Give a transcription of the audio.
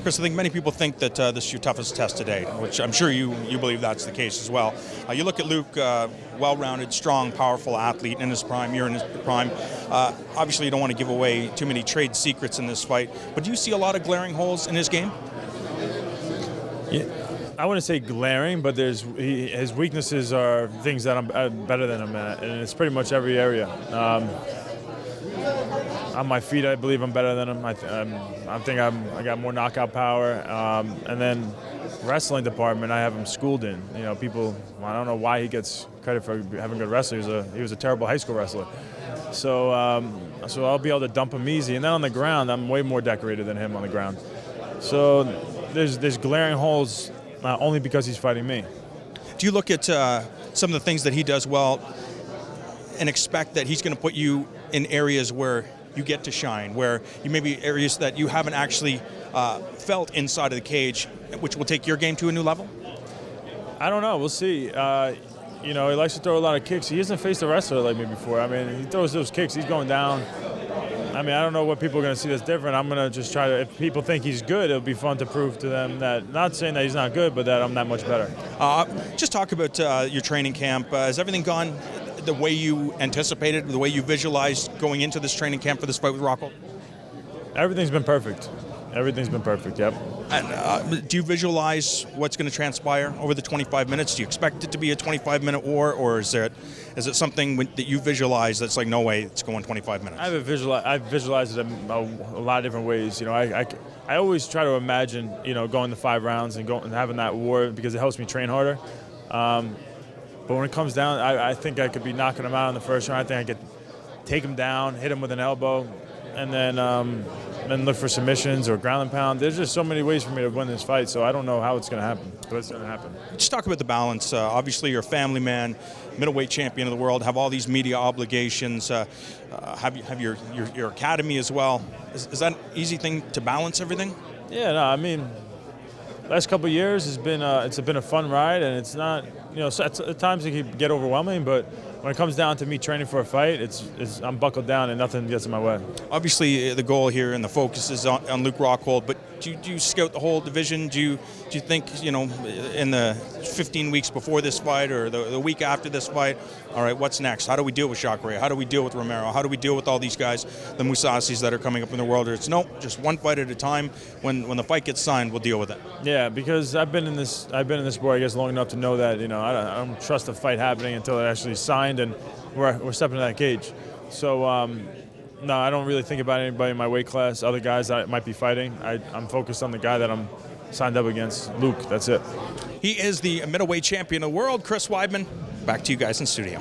Chris, I think many people think that this is your toughest test to date, which I'm sure you believe that's the case as well. You look at Luke, well-rounded, strong, powerful athlete in his prime. You're in his prime. Obviously, you don't want to give away too many trade secrets in this fight, but do you see a lot of glaring holes in his game? Yeah, I wouldn't say glaring, but his weaknesses are things that I'm better than him at, and it's pretty much every area. On my feet, I believe I'm better than him. I think I got more knockout power, and then wrestling department, I have him schooled in. You know, people, I don't know why he gets credit for having good wrestling. He was a terrible high school wrestler. So I'll be able to dump him easy. And then on the ground, I'm way more decorated than him on the ground. So there's glaring holes, only because he's fighting me. Do you look at some of the things that he does well and expect that he's going to put you in areas where you get to shine, where you may be areas that you haven't actually felt inside of the cage, which will take your game to a new level? I don't know. We'll see. You know, he likes to throw a lot of kicks. He hasn't faced a wrestler like me before. I mean, he throws those kicks, he's going down. I mean, I don't know what people are going to see that's different. I'm going to just try to, if people think he's good, it'll be fun to prove to them that, not saying that he's not good, but that I'm that much better. Just talk about your training camp. Has everything gone the way you anticipated, the way you visualized going into this training camp for this fight with Rockhold? Everything's been perfect. Everything's been perfect, yep. And, do you visualize what's going to transpire over the 25 minutes? Do you expect it to be a 25-minute war, or is it something that you visualize that's like, no way, it's going 25 minutes? I've visualized it a lot of different ways. You know, I always try to imagine, you know, going to 5 rounds and having that war because it helps me train harder. But when it comes down, I think I could be knocking him out in the first round. I think I could take him down, hit him with an elbow, and then look for submissions or ground and pound. There's just so many ways for me to win this fight, so I don't know how it's going to happen, but it's going to happen. Just talk about the balance. Obviously, you're a family man, middleweight champion of the world, have all these media obligations, have your academy as well. Is that an easy thing to balance everything? Yeah, no, I mean, last couple of years it's been a fun ride, and it's not, you know, at times it can get overwhelming, but when it comes down to me training for a fight, I'm buckled down and nothing gets in my way. Obviously, the goal here and the focus is on Luke Rockhold, but do you scout the whole division? Do you think, you know, in the 15 weeks before this fight or the week after this fight, all right, what's next? How do we deal with Jacare? How do we deal with Romero? How do we deal with all these guys, the Mousasi's that are coming up in the world? Or it's no, just one fight at a time. When the fight gets signed, we'll deal with it. Yeah, because I've been in this sport, I guess, long enough to know that, you know, I don't trust the fight happening until it actually signed and we're stepping in that cage. So no, I don't really think about anybody in my weight class, other guys that might be fighting. I'm focused on the guy that I'm signed up against, Luke. That's it. He is the middleweight champion of the world, Chris Weidman. Back to you guys in studio.